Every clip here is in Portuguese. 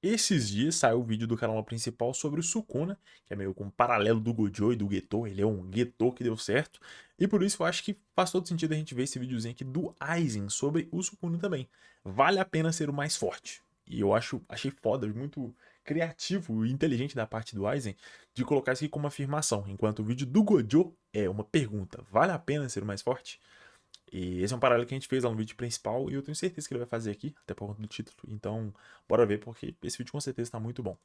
Esses dias saiu o vídeo do canal principal sobre o Sukuna, que é meio com um paralelo do Gojo e do Geto, ele é um Geto que deu certo, e por isso eu acho que faz todo sentido a gente ver esse videozinho aqui do Aizen sobre o Sukuna também. Vale a pena ser o mais forte. E eu achei foda, muito criativo e inteligente da parte do Aizen de colocar isso aqui como afirmação, enquanto o vídeo do Gojo é uma pergunta: vale a pena ser o mais forte? E esse é um paralelo que a gente fez lá no vídeo principal e eu tenho certeza que ele vai fazer aqui, até por conta do título. Então, bora ver, porque esse vídeo com certeza tá muito bom.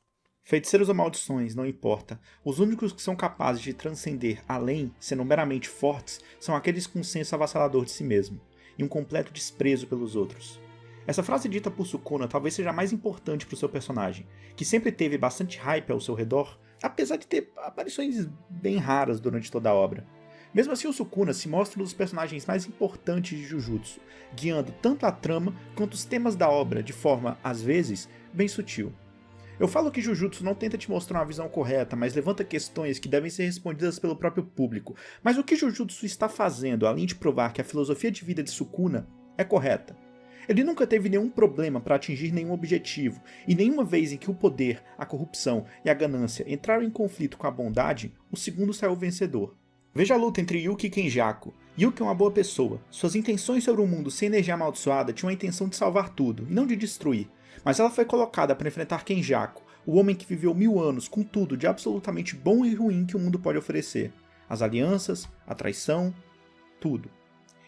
Feiticeiros ou maldições, não importa. Os únicos que são capazes de transcender além, sendo meramente fortes, são aqueles com um senso avassalador de si mesmo, e um completo desprezo pelos outros. Essa frase dita por Sukuna talvez seja a mais importante para o seu personagem, que sempre teve bastante hype ao seu redor, apesar de ter aparições bem raras durante toda a obra. Mesmo assim, o Sukuna se mostra um dos personagens mais importantes de Jujutsu, guiando tanto a trama quanto os temas da obra de forma, às vezes, bem sutil. Eu falo que Jujutsu não tenta te mostrar uma visão correta, mas levanta questões que devem ser respondidas pelo próprio público. Mas o que Jujutsu está fazendo, além de provar que a filosofia de vida de Sukuna é correta? Ele nunca teve nenhum problema para atingir nenhum objetivo, e nenhuma vez em que o poder, a corrupção e a ganância entraram em conflito com a bondade, o segundo saiu vencedor. Veja a luta entre Yuki e Kenjaku. Yuki é uma boa pessoa. Suas intenções sobre um mundo sem energia amaldiçoada tinham a intenção de salvar tudo, e não de destruir. Mas ela foi colocada para enfrentar Kenjaku, o homem que viveu 1000 anos com tudo de absolutamente bom e ruim que o mundo pode oferecer. As alianças, a traição, tudo.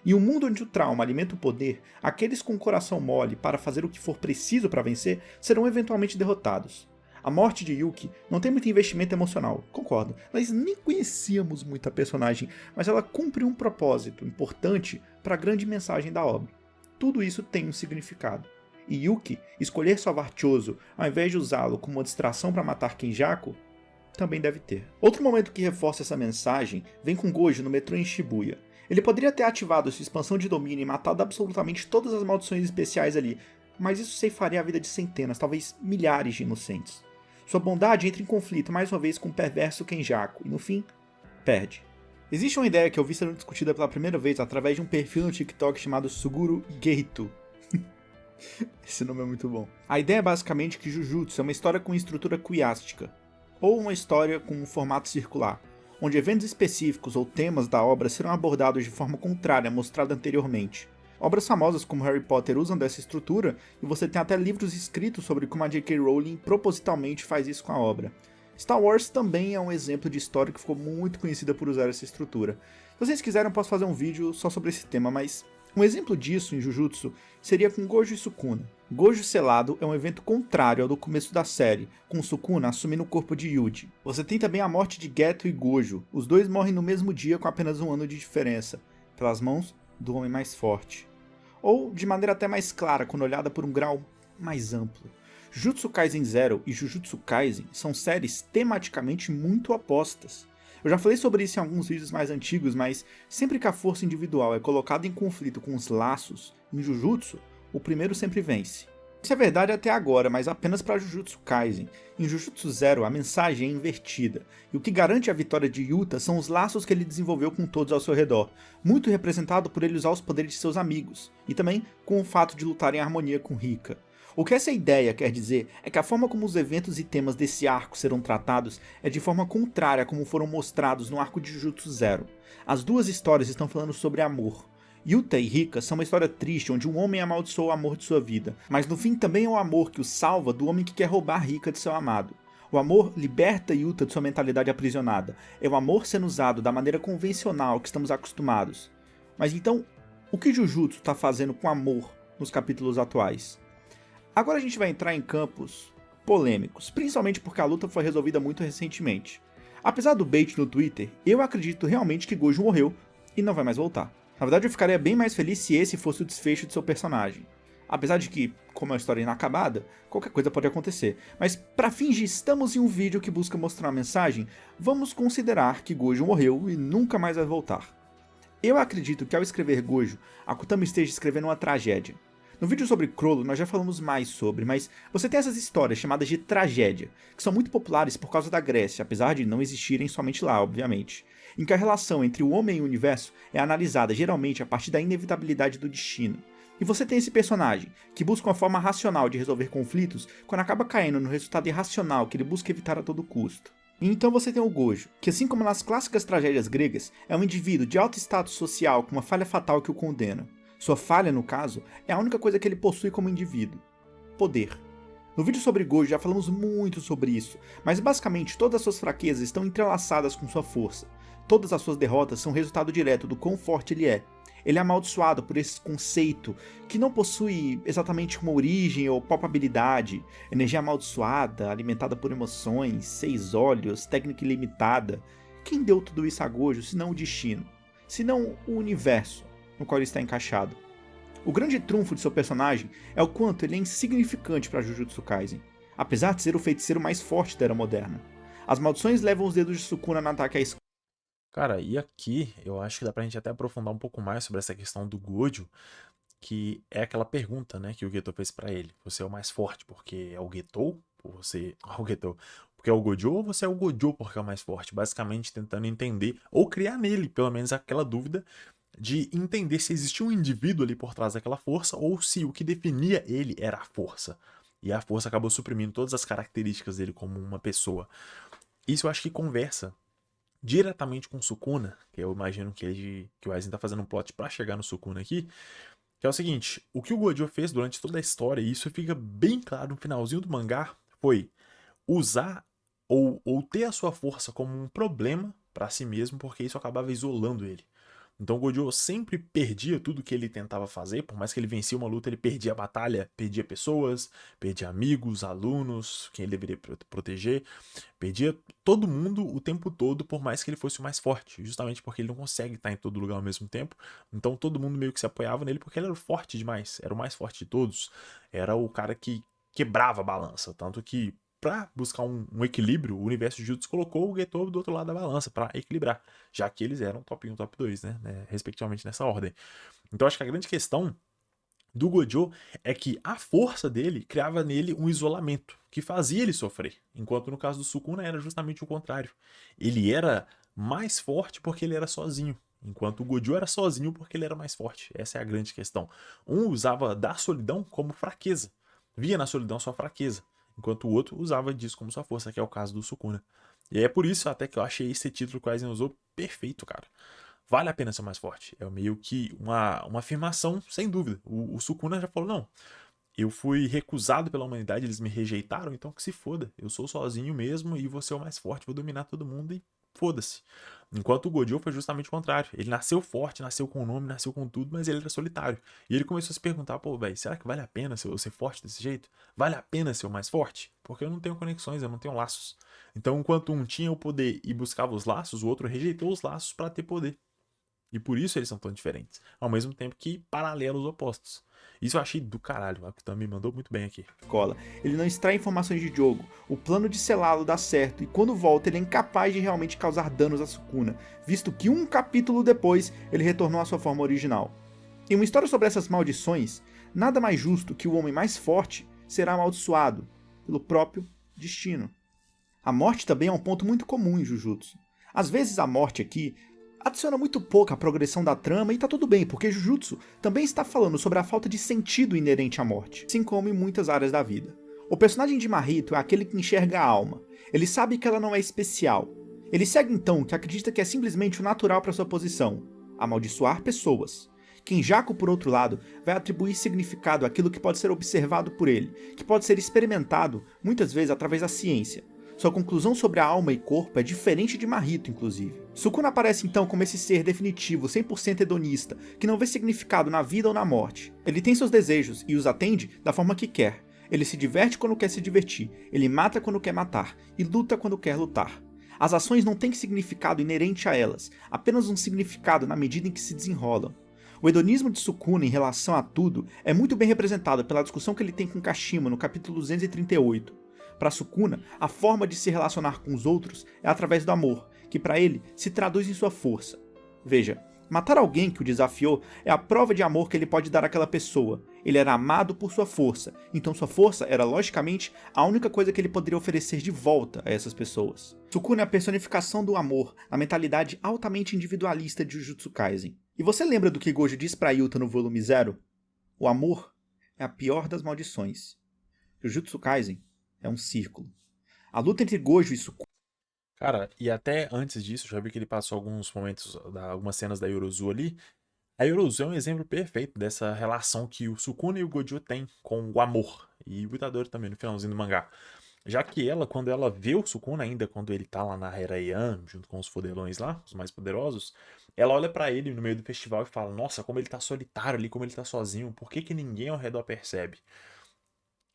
Em um mundo onde o trauma alimenta o poder, aqueles com o coração mole para fazer o que for preciso para vencer serão eventualmente derrotados. A morte de Yuki não tem muito investimento emocional, concordo. Nós nem conhecíamos muito a personagem, mas ela cumpre um propósito importante para a grande mensagem da obra. Tudo isso tem um significado. E Yuki escolher salvar Chozo ao invés de usá-lo como uma distração para matar Kenjaku também deve ter. Outro momento que reforça essa mensagem vem com Gojo no metrô em Shibuya. Ele poderia ter ativado sua expansão de domínio e matado absolutamente todas as maldições especiais ali, mas isso ceifaria a vida de centenas, talvez milhares de inocentes. Sua bondade entra em conflito mais uma vez com o perverso Kenjaku e no fim, perde. Existe uma ideia que eu vi sendo discutida pela primeira vez através de um perfil no TikTok chamado Suguru Geito. Esse nome é muito bom. A ideia é basicamente que Jujutsu é uma história com estrutura quiástica, ou uma história com um formato circular, onde eventos específicos ou temas da obra serão abordados de forma contrária à mostrada anteriormente. Obras famosas como Harry Potter usam dessa estrutura, e você tem até livros escritos sobre como a J.K. Rowling propositalmente faz isso com a obra. Star Wars também é um exemplo de história que ficou muito conhecida por usar essa estrutura. Se vocês quiserem eu posso fazer um vídeo só sobre esse tema, mas um exemplo disso em Jujutsu seria com Gojo e Sukuna. Gojo selado é um evento contrário ao do começo da série, com Sukuna assumindo o corpo de Yuji. Você tem também a morte de Geto e Gojo, os dois morrem no mesmo dia com apenas um ano de diferença, pelas mãos do homem mais forte. Ou de maneira até mais clara quando olhada por um grau mais amplo. Jujutsu Kaisen Zero e Jujutsu Kaisen são séries tematicamente muito opostas. Eu já falei sobre isso em alguns vídeos mais antigos, mas sempre que a força individual é colocada em conflito com os laços, em Jujutsu, o primeiro sempre vence. Isso é verdade até agora, mas apenas para Jujutsu Kaisen. Em Jujutsu Zero, a mensagem é invertida, e o que garante a vitória de Yuta são os laços que ele desenvolveu com todos ao seu redor, muito representado por ele usar os poderes de seus amigos, e também com o fato de lutar em harmonia com Rika. O que essa ideia quer dizer é que a forma como os eventos e temas desse arco serão tratados é de forma contrária a como foram mostrados no arco de Jujutsu Zero. As duas histórias estão falando sobre amor. Yuta e Rika são uma história triste onde um homem amaldiçoou o amor de sua vida, mas no fim também é o amor que o salva do homem que quer roubar Rika de seu amado. O amor liberta Yuta de sua mentalidade aprisionada. É o amor sendo usado da maneira convencional que estamos acostumados. Mas então, o que Jujutsu está fazendo com amor nos capítulos atuais? Agora a gente vai entrar em campos polêmicos, principalmente porque a luta foi resolvida muito recentemente. Apesar do bait no Twitter, eu acredito realmente que Gojo morreu e não vai mais voltar. Na verdade eu ficaria bem mais feliz se esse fosse o desfecho de seu personagem. Apesar de que, como é uma história inacabada, qualquer coisa pode acontecer. Mas para fins de estamos em um vídeo que busca mostrar uma mensagem, vamos considerar que Gojo morreu e nunca mais vai voltar. Eu acredito que ao escrever Gojo, Akutami esteja escrevendo uma tragédia. No vídeo sobre Crollo nós já falamos mais sobre, mas você tem essas histórias chamadas de tragédia, que são muito populares por causa da Grécia, apesar de não existirem somente lá, obviamente, em que a relação entre o homem e o universo é analisada geralmente a partir da inevitabilidade do destino. E você tem esse personagem, que busca uma forma racional de resolver conflitos, quando acaba caindo no resultado irracional que ele busca evitar a todo custo. E então você tem o Gojo, que assim como nas clássicas tragédias gregas, é um indivíduo de alto status social com uma falha fatal que o condena. Sua falha, no caso, é a única coisa que ele possui como indivíduo: poder. No vídeo sobre Gojo já falamos muito sobre isso, mas basicamente todas as suas fraquezas estão entrelaçadas com sua força. Todas as suas derrotas são resultado direto do quão forte ele é. Ele é amaldiçoado por esse conceito que não possui exatamente uma origem ou palpabilidade, energia amaldiçoada, alimentada por emoções, 6 olhos, técnica ilimitada. Quem deu tudo isso a Gojo senão o destino? Senão o universo no qual ele está encaixado? O grande trunfo de seu personagem é o quanto ele é insignificante para Jujutsu Kaisen, apesar de ser o feiticeiro mais forte da era moderna. As maldições levam os dedos de Sukuna no ataque à esquerda. Cara, e aqui eu acho que dá pra gente até aprofundar um pouco mais sobre essa questão do Gojo, que é aquela pergunta, né, que o Getou fez pra ele. Você é o mais forte porque é o Getou? Ou você é o Getou porque é o Gojo? Ou você é o Gojo porque é o mais forte? Basicamente tentando entender, ou criar nele, pelo menos, aquela dúvida de entender se existia um indivíduo ali por trás daquela força, ou se o que definia ele era a força. E a força acabou suprimindo todas as características dele como uma pessoa. Isso eu acho que conversa diretamente com o Sukuna, que eu imagino que o Aizen tá fazendo um plot pra chegar no Sukuna aqui, que é o seguinte: o que o Gojo fez durante toda a história, e isso fica bem claro no finalzinho do mangá, foi usar ou ter a sua força como um problema pra si mesmo, porque isso acabava isolando ele. Então o Gojo sempre perdia tudo que ele tentava fazer, por mais que ele vencia uma luta, ele perdia a batalha, perdia pessoas, perdia amigos, alunos, quem ele deveria proteger, perdia todo mundo o tempo todo, por mais que ele fosse o mais forte, justamente porque ele não consegue estar em todo lugar ao mesmo tempo. Então todo mundo meio que se apoiava nele porque ele era forte demais, era o mais forte de todos, era o cara que quebrava a balança, tanto que pra buscar um equilíbrio, o universo de Jujutsu colocou o Getou do outro lado da balança pra equilibrar, já que eles eram top 1 e top 2, né, respectivamente nessa ordem. Então acho que a grande questão do Gojo é que a força dele criava nele um isolamento que fazia ele sofrer, enquanto no caso do Sukuna era justamente o contrário. Ele era mais forte porque ele era sozinho, enquanto o Gojo era sozinho porque ele era mais forte. Essa é a grande questão. Um usava da solidão como fraqueza, via na solidão sua fraqueza, enquanto o outro usava disso como sua força, que é o caso do Sukuna. E é por isso até que eu achei esse título que o Aizen usou perfeito, cara. Vale a pena ser mais forte. É meio que uma afirmação, sem dúvida. O Sukuna já falou: não, eu fui recusado pela humanidade, eles me rejeitaram, então que se foda. Eu sou sozinho mesmo e vou ser o mais forte, vou dominar todo mundo e foda-se. Enquanto o Gojo foi justamente o contrário. Ele nasceu forte, nasceu com nome, nasceu com tudo, mas ele era solitário. E ele começou a se perguntar: pô, velho, será que vale a pena eu ser forte desse jeito? Vale a pena ser o mais forte? Porque eu não tenho conexões, eu não tenho laços. Então, enquanto um tinha o poder e buscava os laços, o outro rejeitou os laços para ter poder. E por isso eles são tão diferentes. Ao mesmo tempo que paralelos opostos. Isso eu achei do caralho. A Kitami me mandou muito bem aqui. Escola. Ele não extrai informações de jogo. O plano de selá-lo dá certo, e quando volta ele é incapaz de realmente causar danos a Sukuna, visto que um capítulo depois ele retornou à sua forma original. Em uma história sobre essas maldições, nada mais justo que o homem mais forte será amaldiçoado pelo próprio destino. A morte também é um ponto muito comum em Jujutsu. Às vezes a morte aqui adiciona muito pouco à progressão da trama e tá tudo bem, porque Jujutsu também está falando sobre a falta de sentido inerente à morte, assim como em muitas áreas da vida. O personagem de Mahito é aquele que enxerga a alma. Ele sabe que ela não é especial. Ele segue então que acredita que é simplesmente o natural para sua posição, amaldiçoar pessoas. Kinjaku, por outro lado, vai atribuir significado àquilo que pode ser observado por ele, que pode ser experimentado, muitas vezes através da ciência. Sua conclusão sobre a alma e corpo é diferente de Mahito, inclusive. Sukuna aparece então como esse ser definitivo, 100% hedonista, que não vê significado na vida ou na morte. Ele tem seus desejos e os atende da forma que quer. Ele se diverte quando quer se divertir, ele mata quando quer matar, e luta quando quer lutar. As ações não têm significado inerente a elas, apenas um significado na medida em que se desenrolam. O hedonismo de Sukuna em relação a tudo é muito bem representado pela discussão que ele tem com Kashima no capítulo 238. Para Sukuna, a forma de se relacionar com os outros é através do amor, que para ele se traduz em sua força. Veja, matar alguém que o desafiou é a prova de amor que ele pode dar àquela pessoa. Ele era amado por sua força, então sua força era logicamente a única coisa que ele poderia oferecer de volta a essas pessoas. Sukuna é a personificação do amor, na mentalidade altamente individualista de Jujutsu Kaisen. E você lembra do que Gojo diz para Yuta no volume 0? O amor é a pior das maldições. Jujutsu Kaisen é um círculo. A luta entre Gojo e Sukuna. Cara, e até antes disso, já vi que ele passou alguns momentos, algumas cenas da Yorozu ali. A Yorozu é um exemplo perfeito dessa relação que o Sukuna e o Gojo têm com o amor. E o Itadori também, no finalzinho do mangá. Já que ela, quando ela vê o Sukuna ainda, quando ele tá lá na Heraian, junto com os fodelões lá, os mais poderosos, ela olha pra ele no meio do festival e fala: Nossa, como ele tá solitário ali, como ele tá sozinho, por que que ninguém ao redor percebe?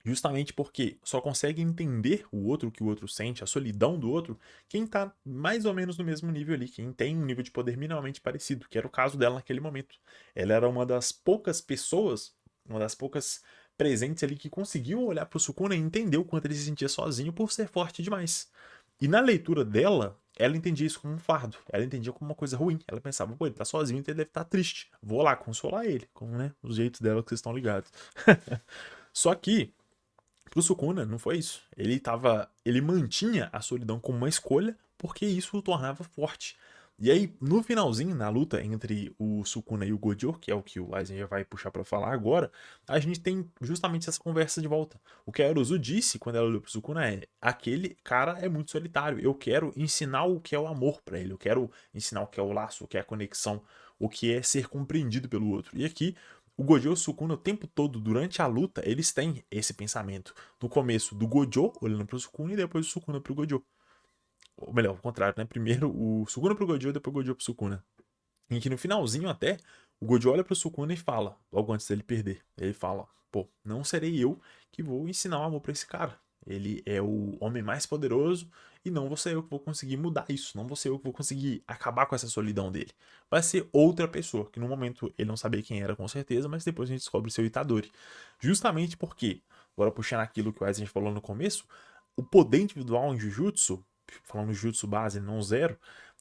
Justamente porque só consegue entender o outro, o que o outro sente, a solidão do outro, quem tá mais ou menos no mesmo nível ali, quem tem um nível de poder minimamente parecido, que era o caso dela naquele momento. Ela era uma das poucas pessoas, uma das poucas presentes ali que conseguiu olhar pro Sukuna e entender o quanto ele se sentia sozinho por ser forte demais. E na leitura dela, ela entendia isso como um fardo, ela entendia como uma coisa ruim. Ela pensava, pô, ele tá sozinho, então ele deve estar triste. Vou lá consolar ele, com, né, os jeitos dela que vocês estão ligados. Só que pro Sukuna, não foi isso. Ele mantinha a solidão como uma escolha, porque isso o tornava forte. E aí, no finalzinho, na luta entre o Sukuna e o Gojo, que é o que o Aizen já vai puxar pra falar agora, a gente tem justamente essa conversa de volta. O que a Yorozu disse quando ela olhou pro Sukuna é: aquele cara é muito solitário, eu quero ensinar o que é o amor pra ele, eu quero ensinar o que é o laço, o que é a conexão, o que é ser compreendido pelo outro. E aqui o Gojo e o Sukuna, o tempo todo, durante a luta, eles têm esse pensamento. No começo, do Gojo olhando pro Sukuna e depois o Sukuna pro Gojo. Ou melhor, ao contrário, né? Primeiro o Sukuna pro Gojo e depois o Gojo pro Sukuna. Em que no finalzinho até, o Gojo olha pro Sukuna e fala, logo antes dele perder, ele fala: Pô, não serei eu que vou ensinar o amor pra esse cara. Ele é o homem mais poderoso e não vou ser eu que vou conseguir mudar isso. Não vou ser eu que vou conseguir acabar com essa solidão dele. Vai ser outra pessoa, que no momento ele não sabia quem era com certeza, mas depois a gente descobre o seu Itadori. Justamente porque, agora puxando aquilo que o Aizen falou no começo, o poder individual em Jujutsu, falando Jujutsu base, não zero,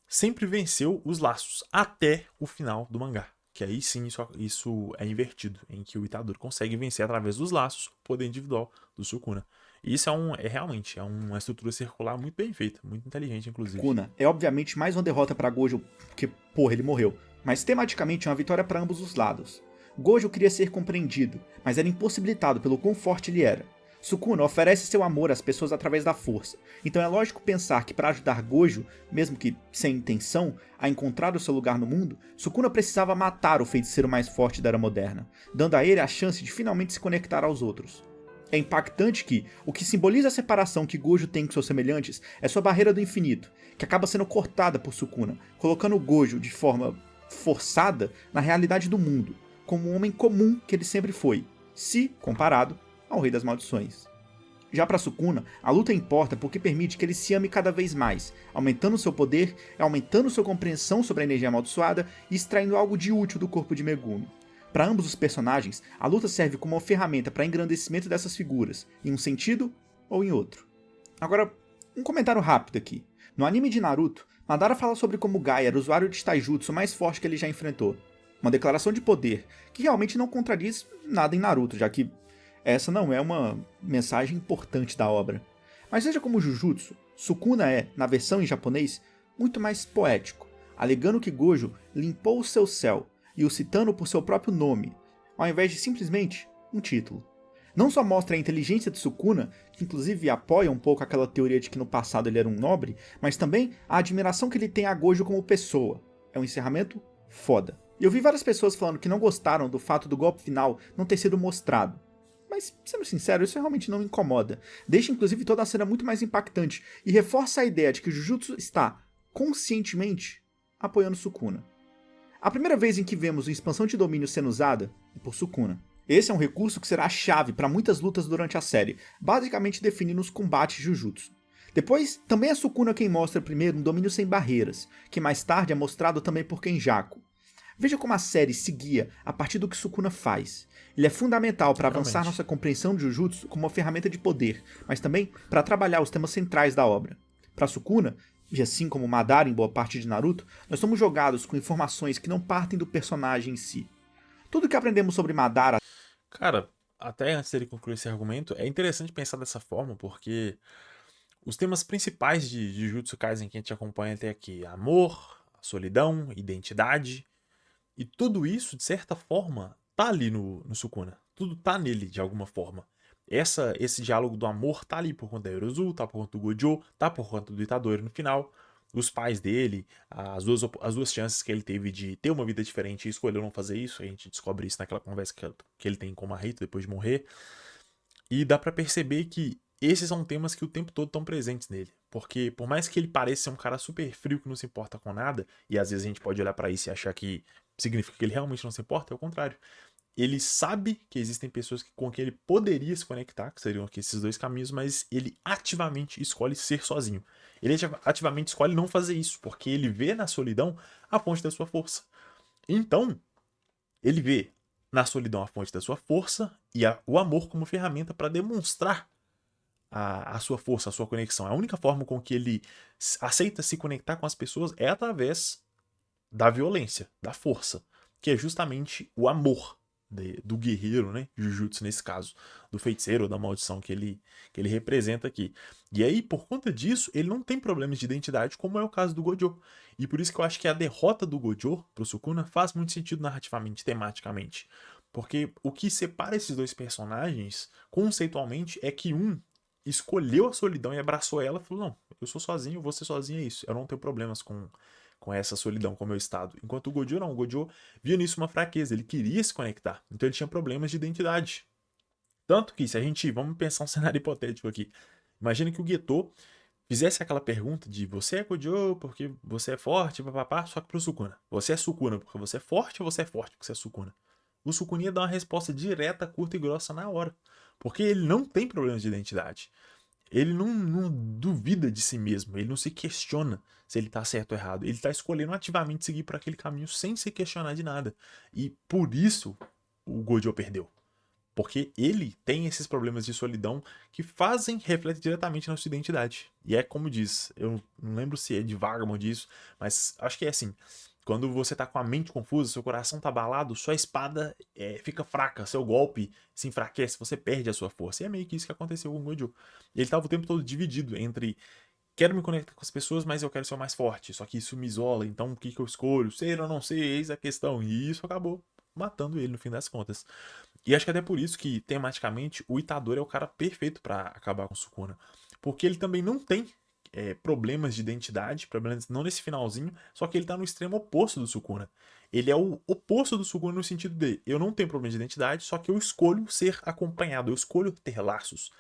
sempre venceu os laços até o final do mangá. Que aí sim isso é invertido, em que o Itadori consegue vencer através dos laços o poder individual do Sukuna. E isso é realmente uma estrutura circular muito bem feita, muito inteligente, inclusive. Sukuna é obviamente mais uma derrota para Gojo, porque, porra, ele morreu. Mas tematicamente é uma vitória para ambos os lados. Gojo queria ser compreendido, mas era impossibilitado pelo quão forte ele era. Sukuna oferece seu amor às pessoas através da força, então é lógico pensar que para ajudar Gojo, mesmo que sem intenção, a encontrar o seu lugar no mundo, Sukuna precisava matar o feiticeiro mais forte da Era Moderna, dando a ele a chance de finalmente se conectar aos outros. É impactante que o que simboliza a separação que Gojo tem com seus semelhantes é sua barreira do infinito, que acaba sendo cortada por Sukuna, colocando Gojo de forma forçada na realidade do mundo, como um homem comum que ele sempre foi, se comparado ao Rei das Maldições. Já para Sukuna, a luta importa porque permite que ele se ame cada vez mais, aumentando seu poder, aumentando sua compreensão sobre a energia amaldiçoada e extraindo algo de útil do corpo de Megumi. Para ambos os personagens, a luta serve como uma ferramenta para engrandecimento dessas figuras, em um sentido ou em outro. Agora, um comentário rápido aqui. No anime de Naruto, Madara fala sobre como Gai era o usuário de taijutsu mais forte que ele já enfrentou. Uma declaração de poder, que realmente não contradiz nada em Naruto, já que essa não é uma mensagem importante da obra. Mas seja como Jujutsu, Sukuna é, na versão em japonês, muito mais poético, alegando que Gojo limpou o seu céu e o citando por seu próprio nome, ao invés de simplesmente um título. Não só mostra a inteligência de Sukuna, que inclusive apoia um pouco aquela teoria de que no passado ele era um nobre, mas também a admiração que ele tem a Gojo como pessoa. É um encerramento foda. E eu vi várias pessoas falando que não gostaram do fato do golpe final não ter sido mostrado. Mas, sendo sincero, isso realmente não me incomoda. Deixa inclusive toda a cena muito mais impactante e reforça a ideia de que o Jujutsu está, conscientemente, apoiando Sukuna. A primeira vez em que vemos uma expansão de domínio sendo usada é por Sukuna. Esse é um recurso que será a chave para muitas lutas durante a série, basicamente definindo os combates Jujutsu. Depois, também é Sukuna quem mostra primeiro um domínio sem barreiras, que mais tarde é mostrado também por Kenjaku. Veja como a série se guia a partir do que Sukuna faz. Ele é fundamental para avançar nossa compreensão de Jujutsu como uma ferramenta de poder, mas também para trabalhar os temas centrais da obra. Para Sukuna, e assim como Madara em boa parte de Naruto, nós somos jogados com informações que não partem do personagem em si. Tudo que aprendemos sobre Madara. Cara, até antes dele concluir esse argumento, é interessante pensar dessa forma, porque os temas principais de Jujutsu Kaisen que a gente acompanha até aqui, amor, solidão, identidade, e tudo isso, de certa forma, tá ali no Sukuna. Tudo tá nele, de alguma forma. Esse diálogo do amor tá ali por conta da Yorozu, tá por conta do Gojo, tá por conta do Itadori no final. Os pais dele, as duas chances que ele teve de ter uma vida diferente e escolheu não fazer isso. A gente descobre isso naquela conversa que ele tem com o Mahito depois de morrer. E dá pra perceber que esses são temas que o tempo todo estão presentes nele. Porque por mais que ele pareça ser um cara super frio que não se importa com nada, e às vezes a gente pode olhar pra isso e achar que significa que ele realmente não se importa, é o contrário. Ele sabe que existem pessoas com quem ele poderia se conectar, que seriam aqui esses dois caminhos, mas ele ativamente escolhe ser sozinho. Ele ativamente escolhe não fazer isso, porque ele vê na solidão a fonte da sua força. Então, ele vê na solidão a fonte da sua força e o amor como ferramenta para demonstrar a sua força, a sua conexão. A única forma com que ele aceita se conectar com as pessoas é através da violência, da força, que é justamente o amor do guerreiro, né? Jujutsu nesse caso, do feiticeiro ou da maldição que ele representa aqui. E aí, por conta disso, ele não tem problemas de identidade, como é o caso do Gojo. E por isso que eu acho que a derrota do Gojo pro Sukuna faz muito sentido narrativamente, tematicamente. Porque o que separa esses dois personagens, conceitualmente, é que um escolheu a solidão e abraçou ela e falou: não, eu sou sozinho, você sozinho é isso. Eu não tenho problemas com essa solidão, com o meu estado. Enquanto o Gojo não, o Gojo via nisso uma fraqueza, ele queria se conectar, então ele tinha problemas de identidade. Tanto que, se a gente, vamos pensar um cenário hipotético aqui, imagina que o Geto fizesse aquela pergunta de você é Gojo porque você é forte, papapá, só que pro Sukuna. Você é Sukuna porque você é forte ou você é forte porque você é Sukuna? O Sukuna ia dar uma resposta direta, curta e grossa na hora. Porque ele não tem problemas de identidade. Ele não duvida de si mesmo, ele não se questiona se ele tá certo ou errado. Ele tá escolhendo ativamente seguir por aquele caminho sem se questionar de nada. E por isso o Gojo perdeu. Porque ele tem esses problemas de solidão que refletem diretamente na sua identidade. E é como diz, eu não lembro se é de Vagamond isso, mas acho que é assim. Quando você tá com a mente confusa, seu coração tá abalado, sua espada fica fraca, seu golpe se enfraquece, você perde a sua força. E é meio que isso que aconteceu com o Gojo. Ele tava o tempo todo dividido entre quero me conectar com as pessoas, mas eu quero ser o mais forte. Só que isso me isola, então o que eu escolho? Ser ou não ser? Eis a questão. E isso acabou matando ele no fim das contas. E acho que até por isso que, tematicamente, o Itadori é o cara perfeito pra acabar com o Sukuna. Porque ele também não tem problemas de identidade, problemas não nesse finalzinho, só que ele tá no extremo oposto do Sukuna. Ele é o oposto do Sukuna no sentido de eu não tenho problema de identidade, só que eu escolho ser acompanhado, eu escolho ter laços.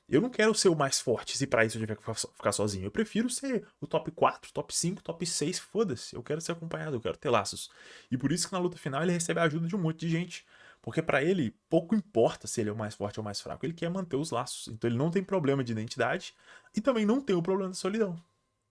Eu não quero ser o mais forte se pra isso eu tiver que ficar sozinho. Eu prefiro ser o top 4, top 5, top 6, foda-se. Eu quero ser acompanhado, eu quero ter laços. E por isso que na luta final ele recebe a ajuda de um monte de gente. Porque pra ele, pouco importa se ele é o mais forte ou o mais fraco. Ele quer manter os laços. Então ele não tem problema de identidade e também não tem o problema da solidão.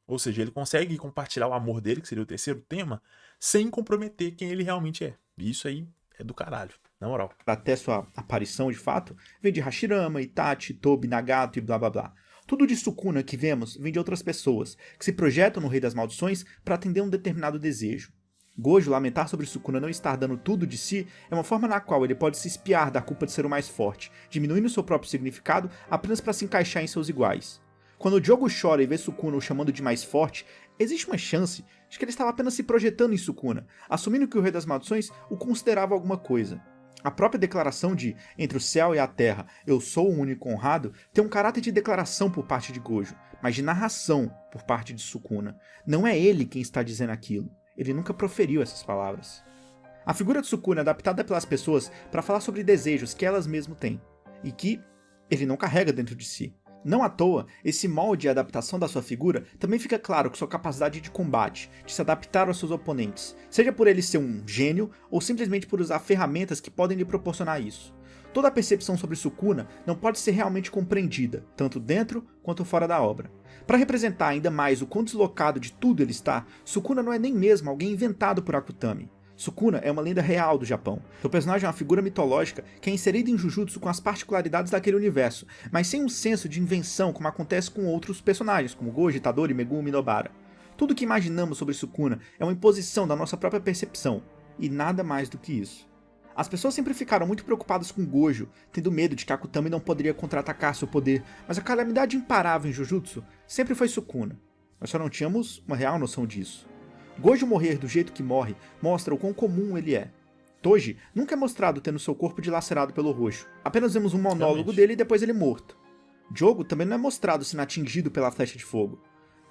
Ou seja, ele consegue compartilhar o amor dele, que seria o terceiro tema, sem comprometer quem ele realmente é. E isso aí é do caralho, na moral. Até sua aparição de fato, vem de Hashirama, Itachi, Tobi, Nagato e blá blá blá. Tudo de Sukuna que vemos vem de outras pessoas, que se projetam no Rei das Maldições para atender um determinado desejo. Gojo lamentar sobre Sukuna não estar dando tudo de si é uma forma na qual ele pode se espiar da culpa de ser o mais forte, diminuindo seu próprio significado apenas para se encaixar em seus iguais. Quando o Jogo chora e vê Sukuna o chamando de mais forte, existe uma chance de que ele estava apenas se projetando em Sukuna, assumindo que o Rei das Maldições o considerava alguma coisa. A própria declaração de entre o céu e a terra, eu sou o único honrado, tem um caráter de declaração por parte de Gojo, mas de narração por parte de Sukuna. Não é ele quem está dizendo aquilo. Ele nunca proferiu essas palavras. A figura de Sukuna é adaptada pelas pessoas para falar sobre desejos que elas mesmas têm, e que ele não carrega dentro de si. Não à toa, esse molde e adaptação da sua figura também fica claro com sua capacidade de combate, de se adaptar aos seus oponentes, seja por ele ser um gênio ou simplesmente por usar ferramentas que podem lhe proporcionar isso. Toda a percepção sobre Sukuna não pode ser realmente compreendida, tanto dentro quanto fora da obra. Para representar ainda mais o quão deslocado de tudo ele está, Sukuna não é nem mesmo alguém inventado por Akutami. Sukuna é uma lenda real do Japão. Seu personagem é uma figura mitológica que é inserida em Jujutsu com as particularidades daquele universo, mas sem um senso de invenção como acontece com outros personagens, como Gojo, Itadori, Megumi e Nobara. Tudo o que imaginamos sobre Sukuna é uma imposição da nossa própria percepção, e nada mais do que isso. As pessoas sempre ficaram muito preocupadas com Gojo, tendo medo de que Akutami não poderia contra-atacar seu poder, mas a calamidade imparável em Jujutsu sempre foi Sukuna. Nós só não tínhamos uma real noção disso. Gojo morrer do jeito que morre mostra o quão comum ele é. Toji nunca é mostrado tendo seu corpo dilacerado pelo roxo. Apenas vemos um monólogo Realmente. dele e depois ele morto. Jogo também não é mostrado sendo atingido pela flecha de fogo.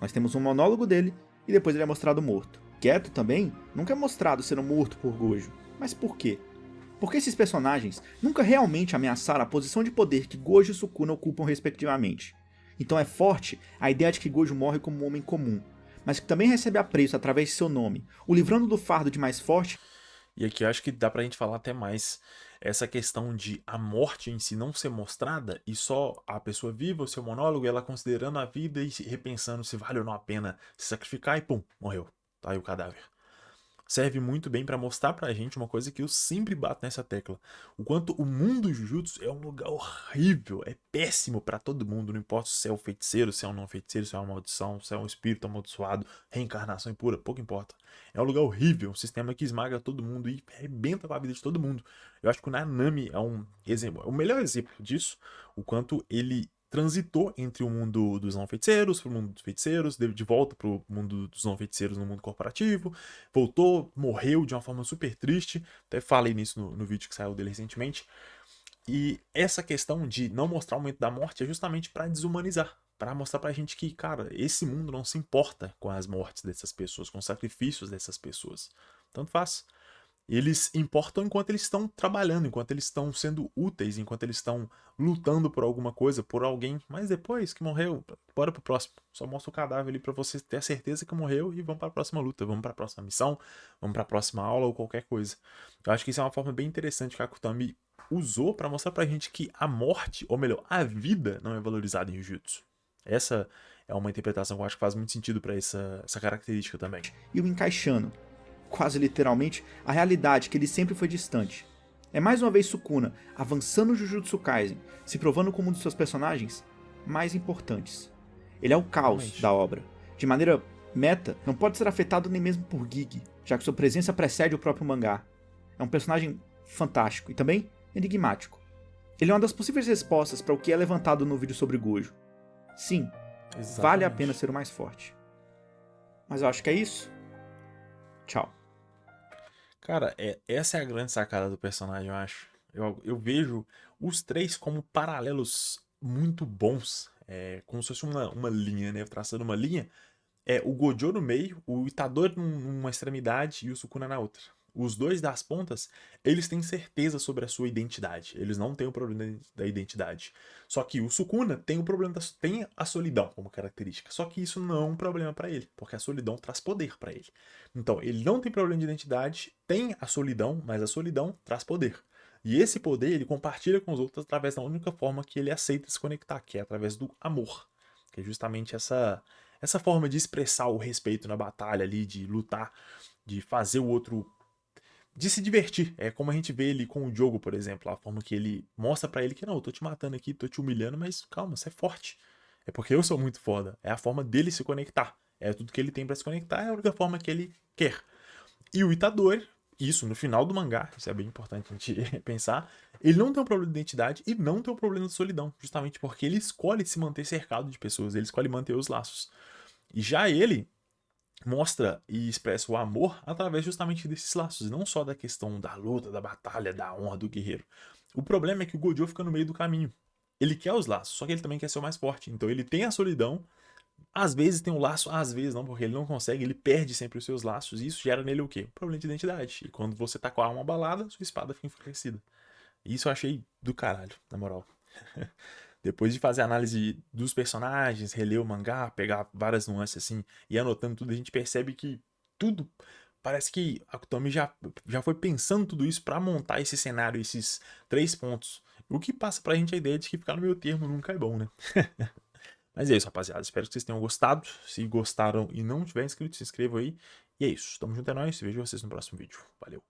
Nós temos um monólogo dele e depois ele é mostrado morto. Geto também nunca é mostrado sendo morto por Gojo. Mas por quê? Porque esses personagens nunca realmente ameaçaram a posição de poder que Gojo e Sukuna ocupam respectivamente. Então é forte a ideia de que Gojo morre como um homem comum, mas que também recebe apreço através de seu nome, o livrando do fardo de mais forte. E aqui eu acho que dá pra gente falar até mais essa questão de a morte em si não ser mostrada e só a pessoa viva o seu monólogo, ela considerando a vida e repensando se vale ou não a pena se sacrificar e pum, morreu. Tá aí o cadáver. Serve muito bem pra mostrar pra gente uma coisa que eu sempre bato nessa tecla. O quanto o mundo Jujutsu é um lugar horrível, é péssimo pra todo mundo, não importa se é um feiticeiro, se é um não feiticeiro, se é uma maldição, se é um espírito amaldiçoado, reencarnação impura, pouco importa. É um lugar horrível, um sistema que esmaga todo mundo e arrebenta com a vida de todo mundo. Eu acho que o Nanami é um exemplo, é o melhor exemplo disso, o quanto ele transitou entre o mundo dos não feiticeiros pro mundo dos feiticeiros, de volta pro mundo dos não feiticeiros no mundo corporativo, voltou, morreu de uma forma super triste, até falei nisso no vídeo que saiu dele recentemente, e essa questão de não mostrar o momento da morte é justamente para desumanizar, para mostrar pra gente que, cara, esse mundo não se importa com as mortes dessas pessoas, com os sacrifícios dessas pessoas. Tanto faz. Eles importam enquanto eles estão trabalhando, enquanto eles estão sendo úteis, enquanto eles estão lutando por alguma coisa, por alguém. Mas depois que morreu, bora pro próximo. Só mostra o cadáver ali pra você ter a certeza que morreu e vamos pra próxima luta, vamos pra próxima missão, vamos pra próxima aula ou qualquer coisa. Eu acho que isso é uma forma bem interessante que a Akutami usou pra mostrar pra gente que a morte, ou melhor, a vida não é valorizada em Jujutsu. Essa é uma interpretação que eu acho que faz muito sentido pra essa característica também. E o encaixando, quase literalmente, a realidade que ele sempre foi distante. É mais uma vez Sukuna avançando no Jujutsu Kaisen, se provando como um dos seus personagens mais importantes. Ele é o caos Realmente. da obra. De maneira meta, não pode ser afetado nem mesmo por Gig, já que sua presença precede o próprio mangá. É um personagem fantástico e também enigmático. Ele é uma das possíveis respostas para o que é levantado no vídeo sobre Gojo. Sim, vale a Exatamente. pena ser o mais forte. Mas eu acho que é isso. Tchau. Cara, essa é a grande sacada do personagem, eu acho. Eu vejo os três como paralelos muito bons. É, como se fosse uma linha, né? Traçando uma linha. É o Gojo no meio, o Itadori numa extremidade e o Sukuna na outra. Os dois das pontas, eles têm certeza sobre a sua identidade. Eles não têm o problema da identidade. Só que o Sukuna tem o problema tem a solidão como característica. Só que isso não é um problema pra ele, porque a solidão traz poder pra ele. Então, ele não tem problema de identidade, tem a solidão, mas a solidão traz poder. E esse poder ele compartilha com os outros através da única forma que ele aceita se conectar, que é através do amor. Que é justamente essa forma de expressar o respeito na batalha ali, de lutar, de fazer o outro, de se divertir. É como a gente vê ele com o Diogo, por exemplo, a forma que ele mostra pra ele que não, eu tô te matando aqui, tô te humilhando, mas calma, você é forte. É porque eu sou muito foda. É a forma dele se conectar. É tudo que ele tem pra se conectar, é a única forma que ele quer. E o Itadori, isso no final do mangá, isso é bem importante a gente pensar, ele não tem um problema de identidade e não tem um problema de solidão, justamente porque ele escolhe se manter cercado de pessoas, ele escolhe manter os laços. E já ele mostra e expressa o amor através justamente desses laços, não só da questão da luta, da batalha, da honra do guerreiro. O problema é que o Gojo fica no meio do caminho. Ele quer os laços, só que ele também quer ser o mais forte. Então ele tem a solidão, às vezes tem um laço, às vezes não, porque ele não consegue, ele perde sempre os seus laços, e isso gera nele o quê? Um problema de identidade. E quando você tá com a alma abalada, sua espada fica enfraquecida. Isso eu achei do caralho, na moral. Depois de fazer a análise dos personagens, reler o mangá, pegar várias nuances assim e anotando tudo, a gente percebe que tudo parece que a Akutami já foi pensando tudo isso pra montar esse cenário, esses três pontos. O que passa pra gente a ideia de que ficar no meio termo nunca é bom, né? Mas é isso, rapaziada. Espero que vocês tenham gostado. Se gostaram e não tiver inscrito, se inscrevam aí. E é isso. Tamo junto, é nóis. Vejo vocês no próximo vídeo. Valeu.